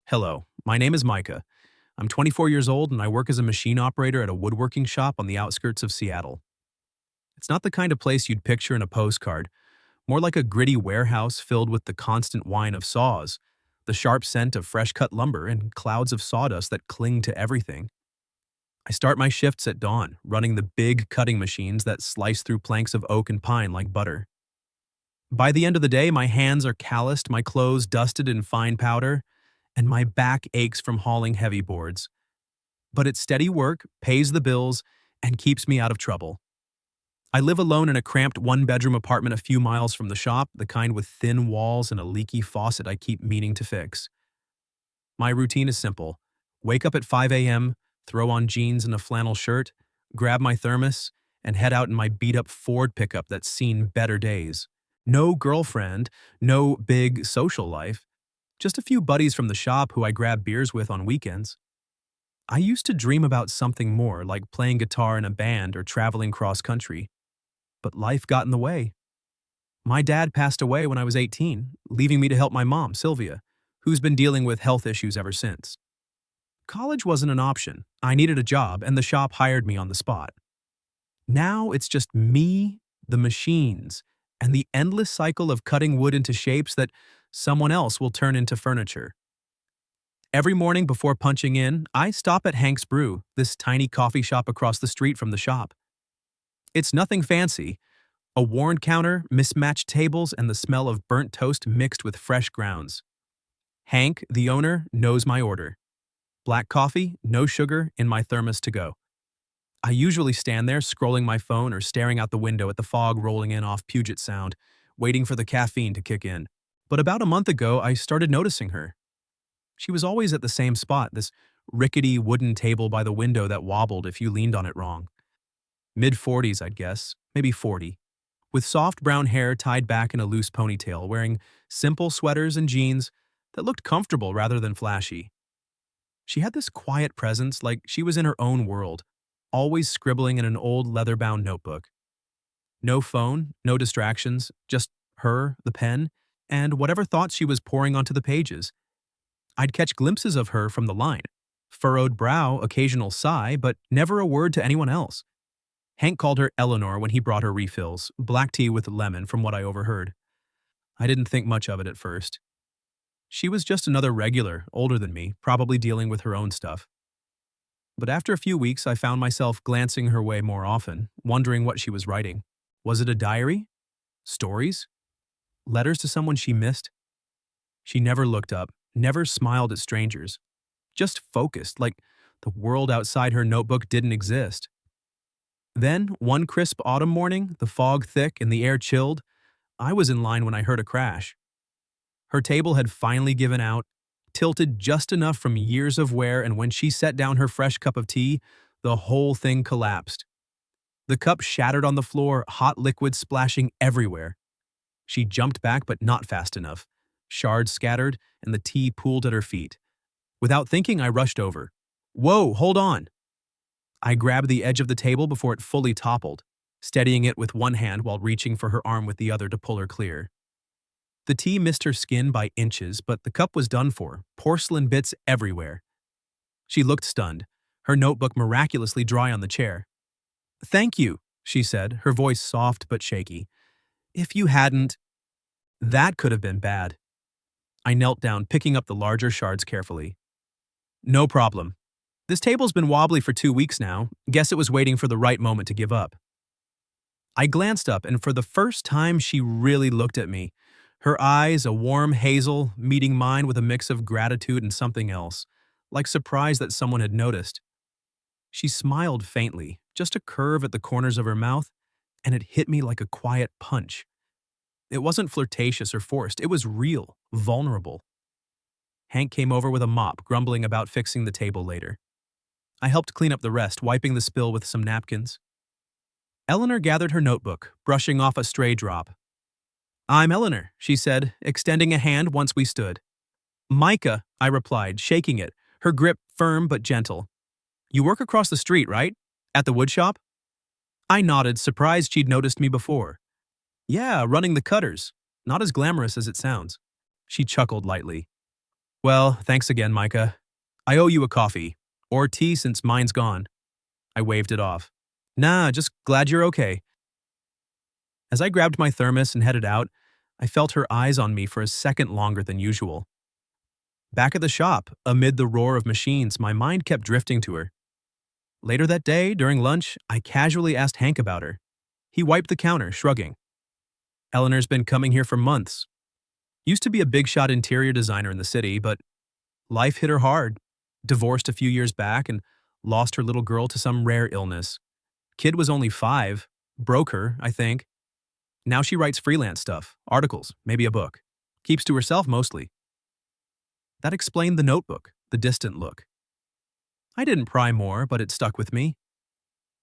Hello, my name is Micah. I'm 24 years old and I work as a machine operator at a woodworking shop on the outskirts of Seattle. It's not the kind of place you'd picture in a postcard, more like a gritty warehouse filled with the constant whine of saws, the sharp scent of fresh cut lumber, and clouds of sawdust that cling to everything. I start my shifts at dawn, running the big cutting machines that slice through planks of oak and pine like butter. By the end of the day, my hands are calloused, my clothes dusted in fine powder, and my back aches from hauling heavy boards. But it's steady work, pays the bills, and keeps me out of trouble. I live alone in a cramped one-bedroom apartment a few miles from the shop, the kind with thin walls and a leaky faucet I keep meaning to fix. My routine is simple. Wake up at 5 a.m., throw on jeans and a flannel shirt, grab my thermos, and head out in my beat-up Ford pickup that's seen better days. No girlfriend, no big social life, just a few buddies from the shop who I grab beers with on weekends. I used to dream about something more, like playing guitar in a band or traveling cross-country. But life got in the way. My dad passed away when I was 18, leaving me to help my mom, Sylvia, who's been dealing with health issues ever since. College wasn't an option. I needed a job, and the shop hired me on the spot. Now it's just me, the machines, and the endless cycle of cutting wood into shapes that someone else will turn into furniture. Every morning before punching in, I stop at Hank's Brew, this tiny coffee shop across the street from the shop. It's nothing fancy. A worn counter, mismatched tables, and the smell of burnt toast mixed with fresh grounds. Hank, the owner, knows my order. Black coffee, no sugar, in my thermos to go. I usually stand there scrolling my phone or staring out the window at the fog rolling in off Puget Sound, waiting for the caffeine to kick in. But about a month ago, I started noticing her. She was always at the same spot, this rickety wooden table by the window that wobbled if you leaned on it wrong. Mid-40s, I'd guess, maybe 40. With soft brown hair tied back in a loose ponytail, wearing simple sweaters and jeans that looked comfortable rather than flashy. She had this quiet presence, like she was in her own world, always scribbling in an old leather-bound notebook. No phone, no distractions, just her, the pen, and whatever thoughts she was pouring onto the pages. I'd catch glimpses of her from the line. Furrowed brow, occasional sigh, but never a word to anyone else. Hank called her Eleanor when he brought her refills, black tea with lemon from what I overheard. I didn't think much of it at first. She was just another regular, older than me, probably dealing with her own stuff. But after a few weeks, I found myself glancing her way more often, wondering what she was writing. Was it a diary? Stories? Letters to someone she missed? She never looked up, never smiled at strangers. Just focused, like the world outside her notebook didn't exist. Then, one crisp autumn morning, the fog thick and the air chilled, I was in line when I heard a crash. Her table had finally given out, tilted just enough from years of wear, and when she set down her fresh cup of tea, the whole thing collapsed. The cup shattered on the floor, hot liquid splashing everywhere. She jumped back, but not fast enough. Shards scattered, and the tea pooled at her feet. Without thinking, I rushed over. "Whoa, hold on!" I grabbed the edge of the table before it fully toppled, steadying it with one hand while reaching for her arm with the other to pull her clear. The tea missed her skin by inches, but the cup was done for, porcelain bits everywhere. She looked stunned, her notebook miraculously dry on the chair. "Thank you," she said, her voice soft but shaky. "If you hadn't—" That could have been bad. I knelt down, picking up the larger shards carefully. "No problem. This table's been wobbly for 2 weeks now. Guess it was waiting for the right moment to give up." I glanced up, and for the first time she really looked at me. Her eyes, a warm hazel, meeting mine with a mix of gratitude and something else, like surprise that someone had noticed. She smiled faintly, just a curve at the corners of her mouth, and it hit me like a quiet punch. It wasn't flirtatious or forced, it was real, vulnerable. Hank came over with a mop, grumbling about fixing the table later. I helped clean up the rest, wiping the spill with some napkins. Eleanor gathered her notebook, brushing off a stray drop. "I'm Eleanor," she said, extending a hand once we stood. "Micah," I replied, shaking it, her grip firm but gentle. "You work across the street, right? At the woodshop?" I nodded, surprised she'd noticed me before. "Yeah, running the cutters. Not as glamorous as it sounds." She chuckled lightly. Well, thanks again, Micah. I owe you a coffee. Or tea since mine's gone. I waved it off. Nah, just glad you're okay. As I grabbed my thermos and headed out, I felt her eyes on me for a second longer than usual. Back at the shop, amid the roar of machines, my mind kept drifting to her. Later that day, during lunch, I casually asked Hank about her. He wiped the counter, shrugging. Eleanor's been coming here for months. Used to be a big shot interior designer in the city, but life hit her hard. Divorced a few years back and lost her little girl to some rare illness. Kid was only 5, broke her, I think. Now she writes freelance stuff, articles, maybe a book. Keeps to herself mostly. That explained the notebook, the distant look. I didn't pry more, but it stuck with me.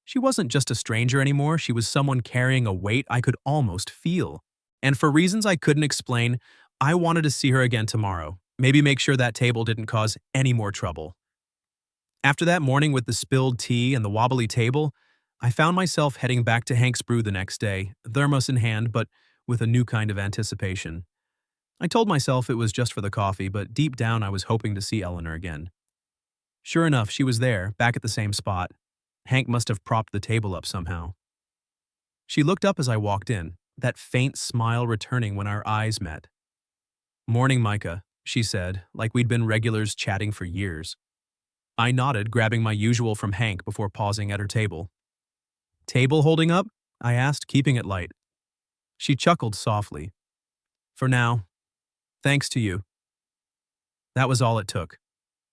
She wasn't just a stranger anymore, she was someone carrying a weight I could almost feel. And for reasons I couldn't explain, I wanted to see her again tomorrow. Maybe make sure that table didn't cause any more trouble. After that morning with the spilled tea and the wobbly table, I found myself heading back to Hank's Brew the next day, thermos in hand, but with a new kind of anticipation. I told myself it was just for the coffee, but deep down I was hoping to see Eleanor again. Sure enough, she was there, back at the same spot. Hank must have propped the table up somehow. She looked up as I walked in, that faint smile returning when our eyes met. "Morning, Micah," she said, like we'd been regulars chatting for years. I nodded, grabbing my usual from Hank before pausing at her table. "Table holding up?" I asked, keeping it light. She chuckled softly. "For now. Thanks to you." That was all it took.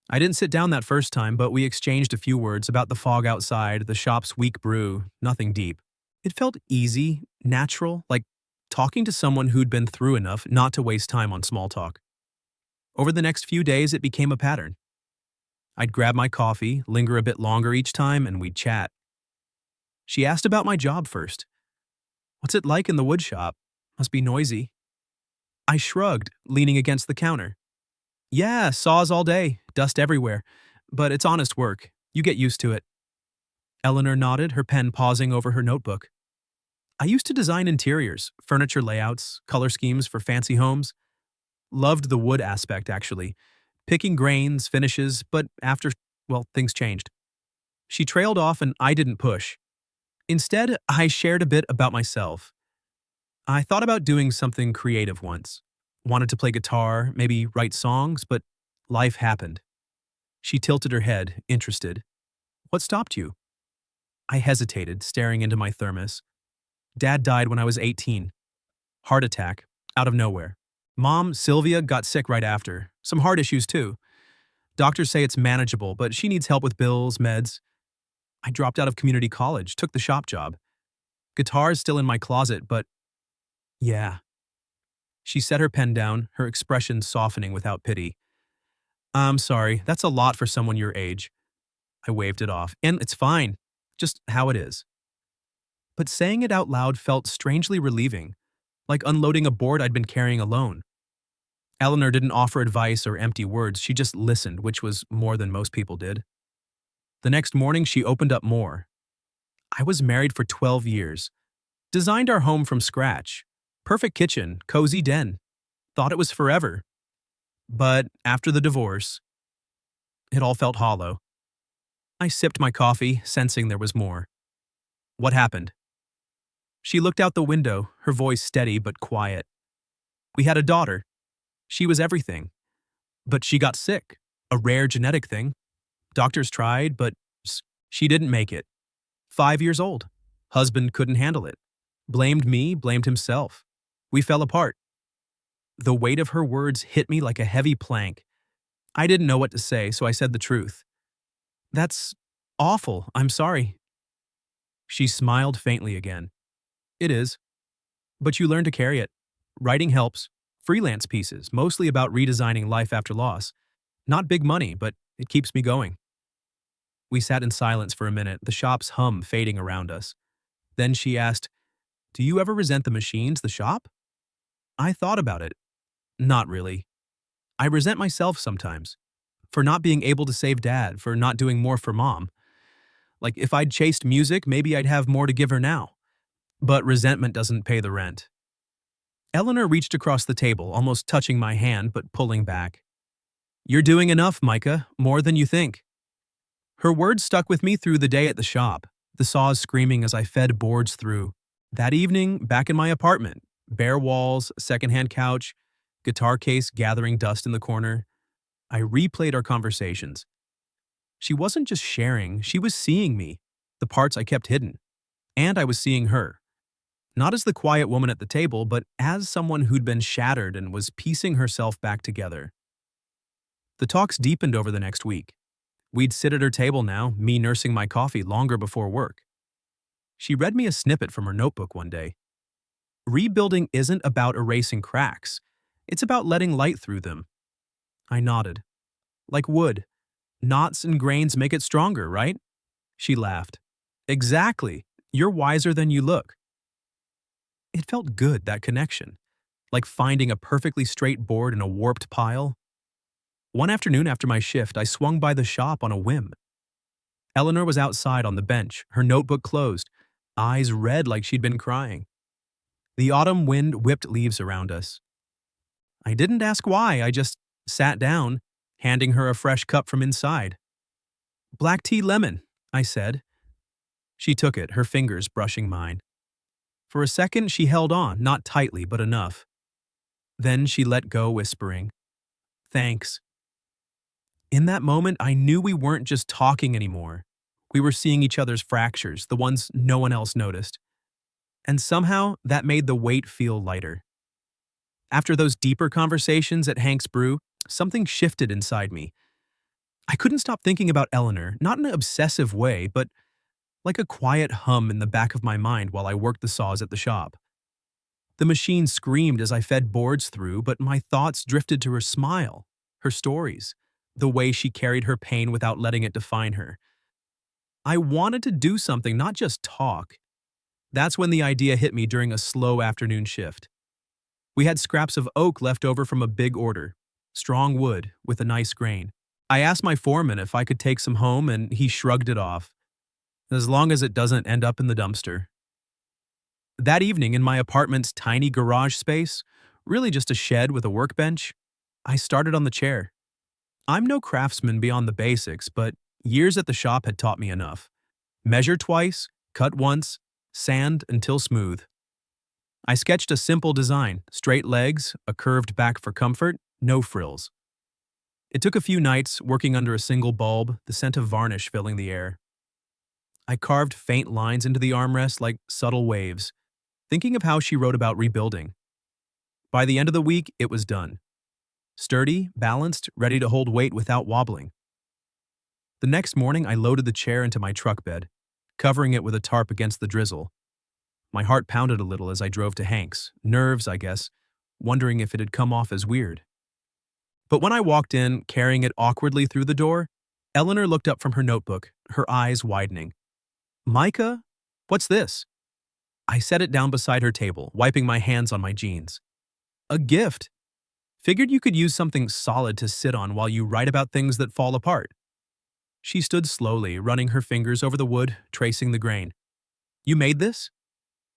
I didn't sit down that first time, but we exchanged a few words about the fog outside, the shop's weak brew, nothing deep. It felt easy, natural, like talking to someone who'd been through enough not to waste time on small talk. Over the next few days, it became a pattern. I'd grab my coffee, linger a bit longer each time, and we'd chat. She asked about my job first. "What's it like in the wood shop? Must be noisy." I shrugged, leaning against the counter. "Yeah, saws all day, dust everywhere. But it's honest work. You get used to it." Eleanor nodded, her pen pausing over her notebook. "I used to design interiors, furniture layouts, color schemes for fancy homes. Loved the wood aspect, actually. Picking grains, finishes, but after, well, things changed." She trailed off and I didn't push. Instead, I shared a bit about myself. I thought about doing something creative once. Wanted to play guitar, maybe write songs, but life happened. She tilted her head, interested. "What stopped you?" I hesitated, staring into my thermos. Dad died when I was 18. Heart attack, out of nowhere. Mom, Sylvia, got sick right after. Some heart issues too. Doctors say it's manageable, but she needs help with bills, meds. I dropped out of community college, took the shop job. Guitar's still in my closet, but yeah. She set her pen down, her expression softening without pity. "I'm sorry, that's a lot for someone your age." I waved it off. "And it's fine. Just how it is." But saying it out loud felt strangely relieving, like unloading a board I'd been carrying alone. Eleanor didn't offer advice or empty words, she just listened, which was more than most people did. The next morning, she opened up more. "I was married for 12 years. Designed our home from scratch. Perfect kitchen, cozy den. Thought it was forever. But after the divorce, it all felt hollow." I sipped my coffee, sensing there was more. "What happened?" She looked out the window, her voice steady but quiet. "We had a daughter. She was everything. But she got sick, a rare genetic thing. Doctors tried, but she didn't make it. 5 years old. Husband couldn't handle it. Blamed me, blamed himself. We fell apart." The weight of her words hit me like a heavy plank. I didn't know what to say, so I said the truth. "That's awful. I'm sorry." She smiled faintly again. "It is. But you learn to carry it. Writing helps. Freelance pieces, mostly about redesigning life after loss. Not big money, but it keeps me going." We sat in silence for a minute, the shop's hum fading around us. Then she asked, "Do you ever resent the machines, the shop?" I thought about it. Not really. I resent myself sometimes. For not being able to save Dad, for not doing more for Mom. Like, if I'd chased music, maybe I'd have more to give her now. But resentment doesn't pay the rent. Eleanor reached across the table, almost touching my hand but pulling back. "You're doing enough, Micah, more than you think." Her words stuck with me through the day at the shop, the saws screaming as I fed boards through. That evening, back in my apartment, bare walls, secondhand couch, guitar case gathering dust in the corner, I replayed our conversations. She wasn't just sharing, she was seeing me, the parts I kept hidden. And I was seeing her. Not as the quiet woman at the table, but as someone who'd been shattered and was piecing herself back together. The talks deepened over the next week. We'd sit at her table now, me nursing my coffee longer before work. She read me a snippet from her notebook one day. Rebuilding isn't about erasing cracks. It's about letting light through them. I nodded. Like wood. Knots and grains make it stronger, right? She laughed. Exactly. You're wiser than you look. It felt good, that connection. Like finding a perfectly straight board in a warped pile. One afternoon after my shift, I swung by the shop on a whim. Eleanor was outside on the bench, her notebook closed, eyes red like she'd been crying. The autumn wind whipped leaves around us. I didn't ask why, I just sat down, handing her a fresh cup from inside. "Black tea lemon," I said. She took it, her fingers brushing mine. For a second, she held on, not tightly, but enough. Then she let go, whispering, "Thanks." In that moment, I knew we weren't just talking anymore. We were seeing each other's fractures, the ones no one else noticed. And somehow, that made the weight feel lighter. After those deeper conversations at Hank's Brew, something shifted inside me. I couldn't stop thinking about Eleanor, not in an obsessive way, but like a quiet hum in the back of my mind while I worked the saws at the shop. The machine screamed as I fed boards through, but my thoughts drifted to her smile, her stories, the way she carried her pain without letting it define her. I wanted to do something, not just talk. That's when the idea hit me during a slow afternoon shift. We had scraps of oak left over from a big order, strong wood with a nice grain. I asked my foreman if I could take some home, and he shrugged it off. As long as it doesn't end up in the dumpster. That evening in my apartment's tiny garage space, really just a shed with a workbench, I started on the chair. I'm no craftsman beyond the basics, but years at the shop had taught me enough. Measure twice, cut once, sand until smooth. I sketched a simple design, straight legs, a curved back for comfort, no frills. It took a few nights working under a single bulb, the scent of varnish filling the air. I carved faint lines into the armrest like subtle waves, thinking of how she wrote about rebuilding. By the end of the week, it was done. Sturdy, balanced, ready to hold weight without wobbling. The next morning, I loaded the chair into my truck bed, covering it with a tarp against the drizzle. My heart pounded a little as I drove to Hank's, nerves, I guess, wondering if it had come off as weird. But when I walked in, carrying it awkwardly through the door, Eleanor looked up from her notebook, her eyes widening. "Micah, what's this?" I set it down beside her table, wiping my hands on my jeans. "A gift. Figured you could use something solid to sit on while you write about things that fall apart." She stood slowly, running her fingers over the wood, tracing the grain. "You made this?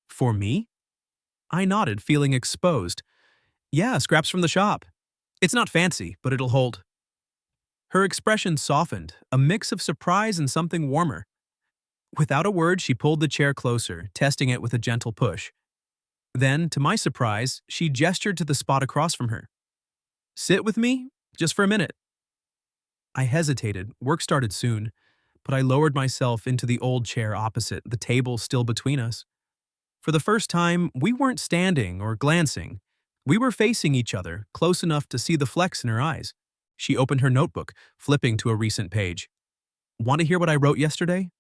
For me?" I nodded, feeling exposed. "Yeah, scraps from the shop. It's not fancy, but it'll hold." Her expression softened, a mix of surprise and something warmer. Without a word, she pulled the chair closer, testing it with a gentle push. Then, to my surprise, she gestured to the spot across from her. "Sit with me, just for a minute." I hesitated. Work started soon, but I lowered myself into the old chair opposite, the table still between us. For the first time, we weren't standing or glancing. We were facing each other, close enough to see the flecks in her eyes. She opened her notebook, flipping to a recent page. "Want to hear what I wrote yesterday?"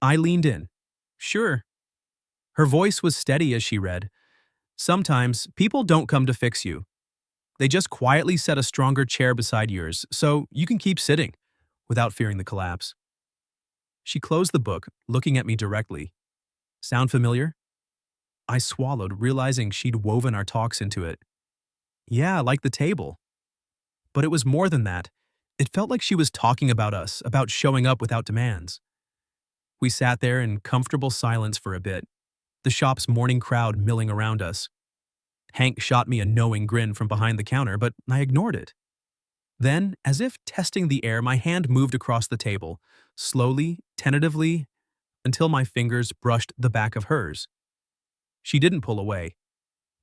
I leaned in. "Sure." Her voice was steady as she read. "Sometimes people don't come to fix you. They just quietly set a stronger chair beside yours, so you can keep sitting, without fearing the collapse." She closed the book, looking at me directly. "Sound familiar?" I swallowed, realizing she'd woven our talks into it. "Yeah, like the table." But it was more than that. It felt like she was talking about us, about showing up without demands. We sat there in comfortable silence for a bit, the shop's morning crowd milling around us. Hank shot me a knowing grin from behind the counter, but I ignored it. Then, as if testing the air, my hand moved across the table, slowly, tentatively, until my fingers brushed the back of hers. She didn't pull away.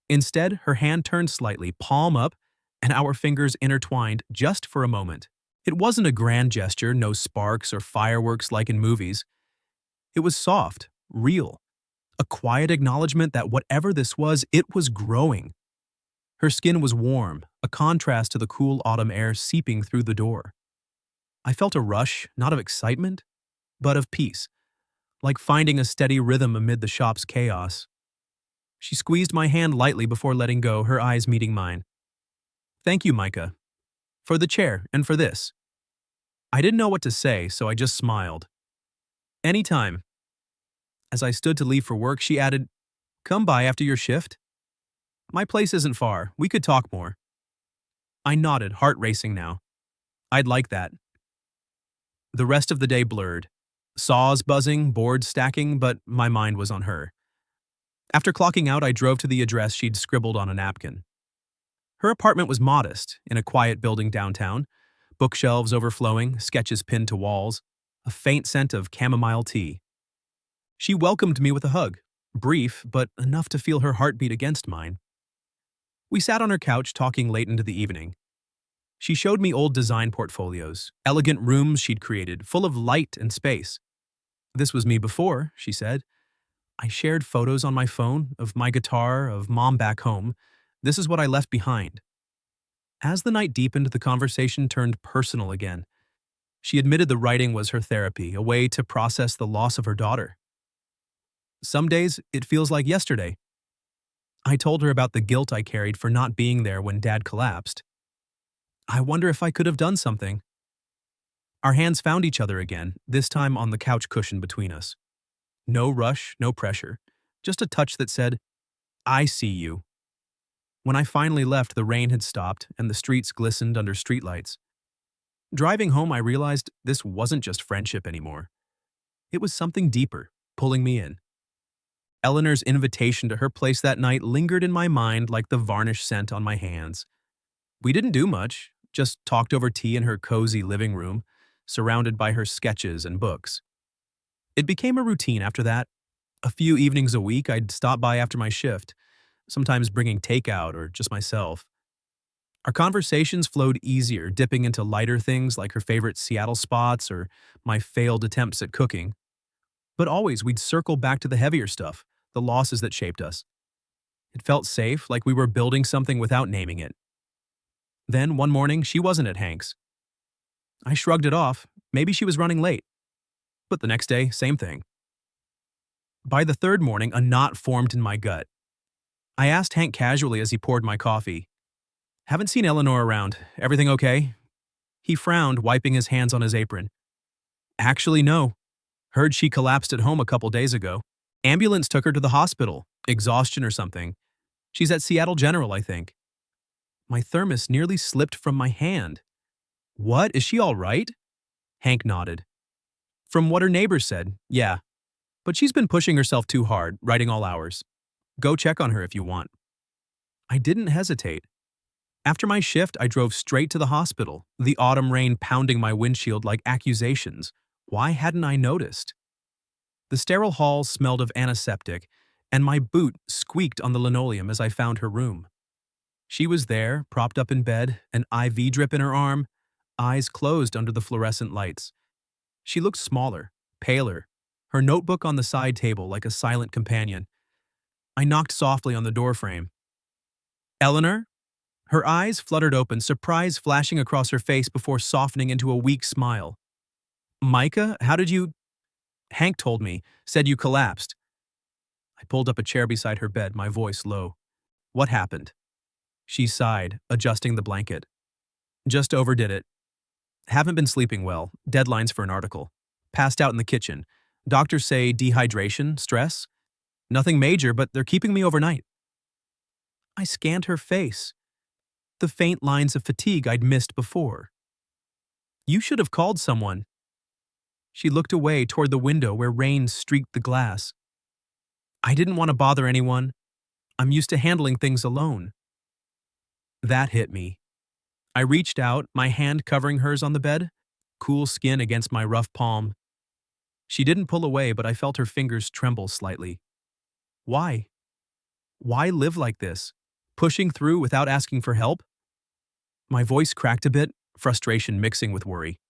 Instead, her hand turned slightly, palm up, and our fingers intertwined just for a moment. It wasn't a grand gesture, no sparks or fireworks like in movies. It was soft, real, a quiet acknowledgement that whatever this was, it was growing. Her skin was warm, a contrast to the cool autumn air seeping through the door. I felt a rush, not of excitement, but of peace, like finding a steady rhythm amid the shop's chaos. She squeezed my hand lightly before letting go, her eyes meeting mine. "Thank you, Micah. For the chair and for this." I didn't know what to say, so I just smiled. "Anytime." As I stood to leave for work, she added, "Come by after your shift. My place isn't far. We could talk more." I nodded, heart racing now. I'd like that. The rest of the day blurred. Saws buzzing, boards stacking, but my mind was on her. After clocking out, I drove to the address she'd scribbled on a napkin. Her apartment was modest, in a quiet building downtown, bookshelves overflowing, sketches pinned to walls, a faint scent of chamomile tea. She welcomed me with a hug, brief, but enough to feel her heartbeat against mine. We sat on her couch talking late into the evening. She showed me old design portfolios, elegant rooms she'd created, full of light and space. "This was me before," she said. "I shared photos on my phone of my guitar, of mom back home. This is what I left behind." As the night deepened, the conversation turned personal again. She admitted the writing was her therapy, a way to process the loss of her daughter. "Some days, it feels like yesterday." I told her about the guilt I carried for not being there when Dad collapsed. "I wonder if I could have done something." Our hands found each other again, this time on the couch cushion between us. No rush, no pressure, just a touch that said, "I see you." When I finally left, the rain had stopped and the streets glistened under streetlights. Driving home, I realized this wasn't just friendship anymore. It was something deeper, pulling me in. Eleanor's invitation to her place that night lingered in my mind like the varnish scent on my hands. We didn't do much, just talked over tea in her cozy living room, surrounded by her sketches and books. It became a routine after that. A few evenings a week, I'd stop by after my shift, sometimes bringing takeout or just myself. Our conversations flowed easier, dipping into lighter things like her favorite Seattle spots or my failed attempts at cooking. But always we'd circle back to the heavier stuff, the losses that shaped us. It felt safe, like we were building something without naming it. Then, one morning, she wasn't at Hank's. I shrugged it off. Maybe she was running late. But the next day, same thing. By the third morning, a knot formed in my gut. I asked Hank casually as he poured my coffee, "Haven't seen Eleanor around. Everything okay?" He frowned, wiping his hands on his apron. "Actually, no. Heard she collapsed at home a couple days ago. Ambulance took her to the hospital. Exhaustion or something. She's at Seattle General, I think." My thermos nearly slipped from my hand. "What? Is she all right?" Hank nodded. "From what her neighbors said, yeah. But she's been pushing herself too hard, writing all hours. Go check on her if you want." I didn't hesitate. After my shift, I drove straight to the hospital, the autumn rain pounding my windshield like accusations. Why hadn't I noticed? The sterile hall smelled of antiseptic, and my boot squeaked on the linoleum as I found her room. She was there, propped up in bed, an IV drip in her arm, eyes closed under the fluorescent lights. She looked smaller, paler, her notebook on the side table like a silent companion. I knocked softly on the doorframe. "Eleanor?" Her eyes fluttered open, surprise flashing across her face before softening into a weak smile. "Micah, how did you—" "Hank told me, said you collapsed." I pulled up a chair beside her bed, my voice low. "What happened?" She sighed, adjusting the blanket. "Just overdid it. Haven't been sleeping well, deadlines for an article. Passed out in the kitchen. Doctors say dehydration, stress. Nothing major, but they're keeping me overnight." I scanned her face, the faint lines of fatigue I'd missed before. "You should have called someone." She looked away toward the window where rain streaked the glass. "I didn't want to bother anyone. I'm used to handling things alone." That hit me. I reached out, my hand covering hers on the bed, cool skin against my rough palm. She didn't pull away, but I felt her fingers tremble slightly. Why? Why live like this? Pushing through without asking for help? My voice cracked a bit, frustration mixing with worry.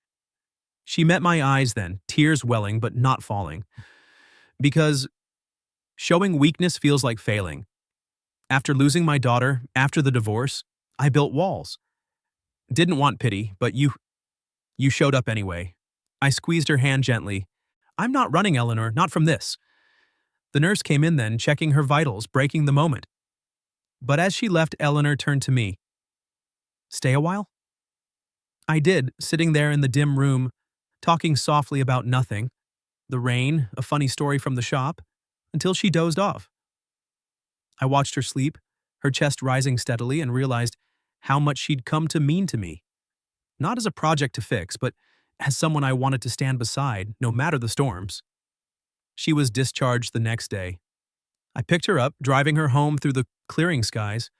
She met my eyes then, tears welling but not falling. Because showing weakness feels like failing. After losing my daughter, after the divorce, I built walls. Didn't want pity, but you showed up anyway. I squeezed her hand gently. I'm not running, Eleanor, not from this. The nurse came in then, checking her vitals, breaking the moment. But as she left, Eleanor turned to me. Stay a while? I did, sitting there in the dim room, talking softly about nothing, the rain, a funny story from the shop, until she dozed off. I watched her sleep, her chest rising steadily, and realized how much she'd come to mean to me. Not as a project to fix, but as someone I wanted to stand beside, no matter the storms. She was discharged the next day. I picked her up, driving her home through the clearing skies.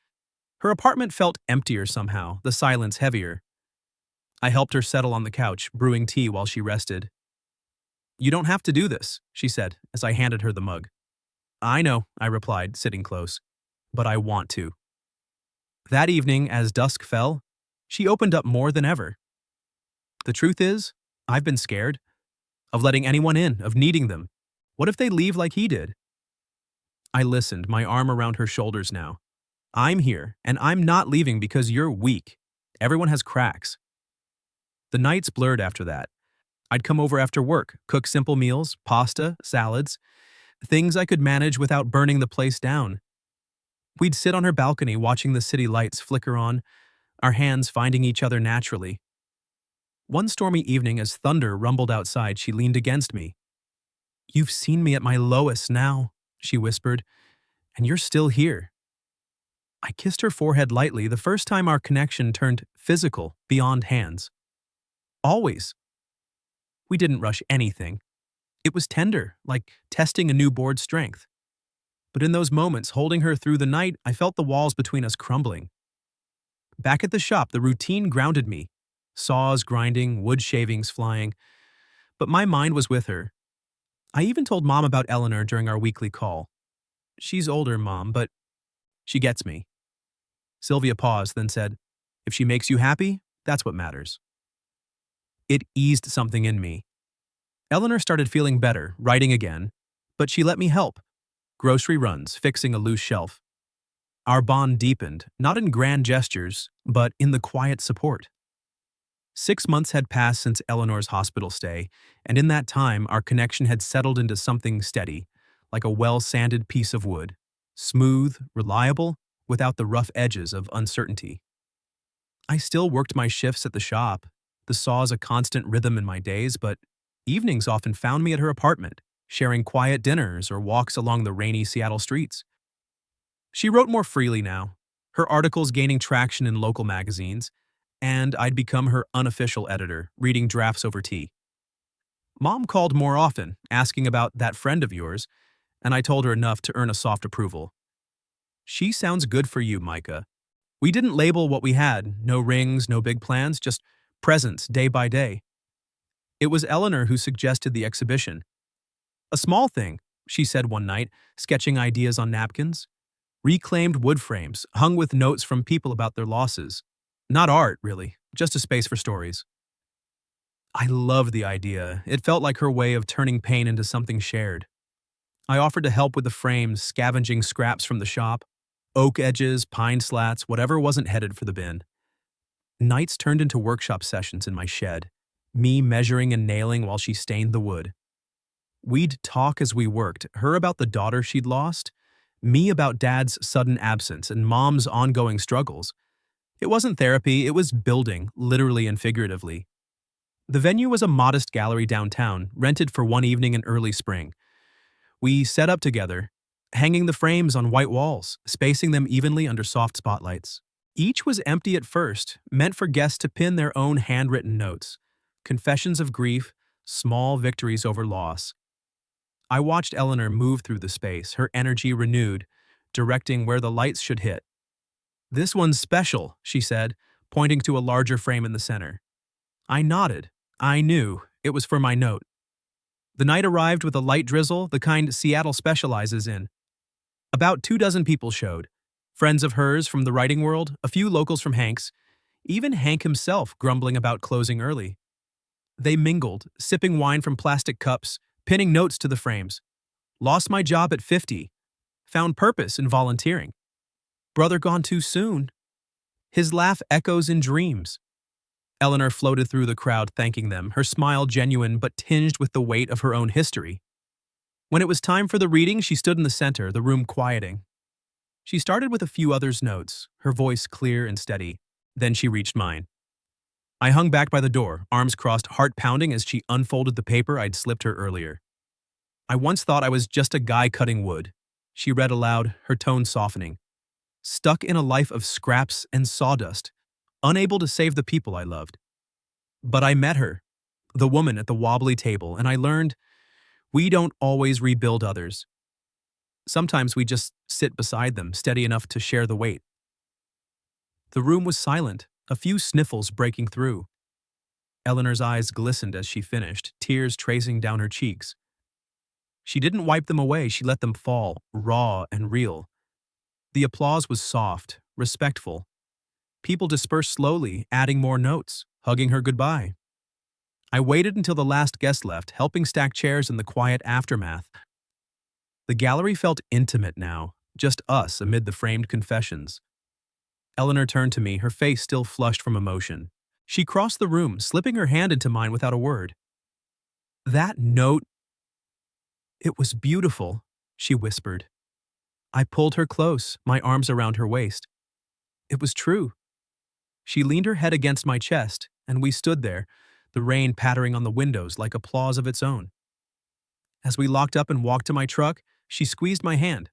Her apartment felt emptier somehow, the silence heavier. I helped her settle on the couch, brewing tea while she rested. You don't have to do this, she said, as I handed her the mug. I know, I replied, sitting close. But I want to. That evening, as dusk fell, she opened up more than ever. The truth is, I've been scared. Of letting anyone in, of needing them. What if they leave like he did? I listened, my arm around her shoulders now. I'm here, and I'm not leaving because you're weak. Everyone has cracks. The nights blurred after that. I'd come over after work, cook simple meals, pasta, salads, things I could manage without burning the place down. We'd sit on her balcony watching the city lights flicker on, our hands finding each other naturally. One stormy evening, as thunder rumbled outside, she leaned against me. You've seen me at my lowest now, she whispered, and you're still here. I kissed her forehead lightly, the first time our connection turned physical, beyond hands. Always. We didn't rush anything. It was tender, like testing a new board's strength. But in those moments, holding her through the night, I felt the walls between us crumbling. Back at the shop, the routine grounded me. Saws grinding, wood shavings flying. But my mind was with her. I even told Mom about Eleanor during our weekly call. She's older, Mom, but she gets me. Sylvia paused, then said, If she makes you happy, that's what matters. It eased something in me. Eleanor started feeling better, writing again, but she let me help. Grocery runs, fixing a loose shelf. Our bond deepened, not in grand gestures, but in the quiet support. 6 months had passed since Eleanor's hospital stay, and in that time our connection had settled into something steady, like a well-sanded piece of wood, smooth, reliable, without the rough edges of uncertainty. I still worked my shifts at the shop, the saws a constant rhythm in my days, but evenings often found me at her apartment, sharing quiet dinners or walks along the rainy Seattle streets. She wrote more freely now, her articles gaining traction in local magazines, and I'd become her unofficial editor, reading drafts over tea. Mom called more often, asking about that friend of yours, and I told her enough to earn a soft approval. She sounds good for you, Micah. We didn't label what we had, no rings, no big plans, just presence day by day. It was Eleanor who suggested the exhibition. A small thing, she said one night, sketching ideas on napkins. Reclaimed wood frames, hung with notes from people about their losses. Not art, really, just a space for stories. I loved the idea. It felt like her way of turning pain into something shared. I offered to help with the frames, scavenging scraps from the shop. Oak edges, pine slats, whatever wasn't headed for the bin. Nights turned into workshop sessions in my shed, me measuring and nailing while she stained the wood. We'd talk as we worked, her about the daughter she'd lost, me about Dad's sudden absence and Mom's ongoing struggles. It wasn't therapy, it was building, literally and figuratively. The venue was a modest gallery downtown, rented for one evening in early spring. We set up together, hanging the frames on white walls, spacing them evenly under soft spotlights. Each was empty at first, meant for guests to pin their own handwritten notes, confessions of grief, small victories over loss. I watched Eleanor move through the space, her energy renewed, directing where the lights should hit. This one's special, she said, pointing to a larger frame in the center. I nodded. I knew it was for my note. The night arrived with a light drizzle, the kind Seattle specializes in. About 24 people showed. Friends of hers from the writing world, a few locals from Hank's, even Hank himself grumbling about closing early. They mingled, sipping wine from plastic cups, pinning notes to the frames. Lost my job at 50. Found purpose in volunteering. Brother gone too soon. His laugh echoes in dreams. Eleanor floated through the crowd thanking them, her smile genuine but tinged with the weight of her own history. When it was time for the reading, she stood in the center, the room quieting. She started with a few others' notes, her voice clear and steady. Then she reached mine. I hung back by the door, arms crossed, heart pounding as she unfolded the paper I'd slipped her earlier. I once thought I was just a guy cutting wood. She read aloud, her tone softening. Stuck in a life of scraps and sawdust, unable to save the people I loved. But I met her, the woman at the wobbly table, and I learned we don't always rebuild others. Sometimes we just sit beside them, steady enough to share the weight. The room was silent, a few sniffles breaking through. Eleanor's eyes glistened as she finished, tears tracing down her cheeks. She didn't wipe them away, she let them fall, raw and real. The applause was soft, respectful. People dispersed slowly, adding more notes, hugging her goodbye. I waited until the last guest left, helping stack chairs in the quiet aftermath. The gallery felt intimate now, just us amid the framed confessions. Eleanor turned to me, her face still flushed from emotion. She crossed the room, slipping her hand into mine without a word. That note, it was beautiful, she whispered. I pulled her close, my arms around her waist. It was true. She leaned her head against my chest, and we stood there, the rain pattering on the windows like applause of its own. As we locked up and walked to my truck, she squeezed my hand.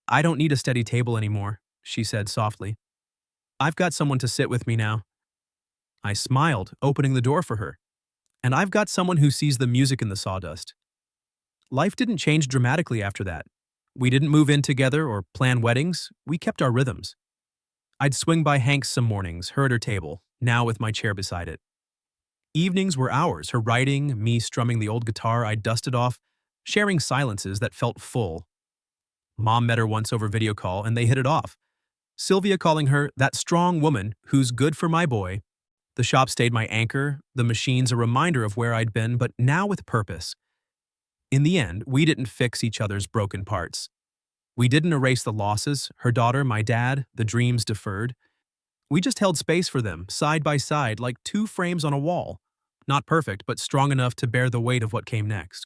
I don't need a steady table anymore, she said softly. I've got someone to sit with me now. I smiled, opening the door for her. And I've got someone who sees the music in the sawdust. Life didn't change dramatically after that. We didn't move in together or plan weddings. We kept our rhythms. I'd swing by Hank's some mornings, her at her table, now with my chair beside it. Evenings were ours, her writing, me strumming the old guitar I'd dusted off, sharing silences that felt full. Mom met her once over video call and they hit it off. Sylvia calling her that strong woman who's good for my boy. The shop stayed my anchor, the machines a reminder of where I'd been, but now with purpose. In the end, we didn't fix each other's broken parts. We didn't erase the losses, her daughter, my dad, the dreams deferred. We just held space for them, side by side, like two frames on a wall. Not perfect, but strong enough to bear the weight of what came next.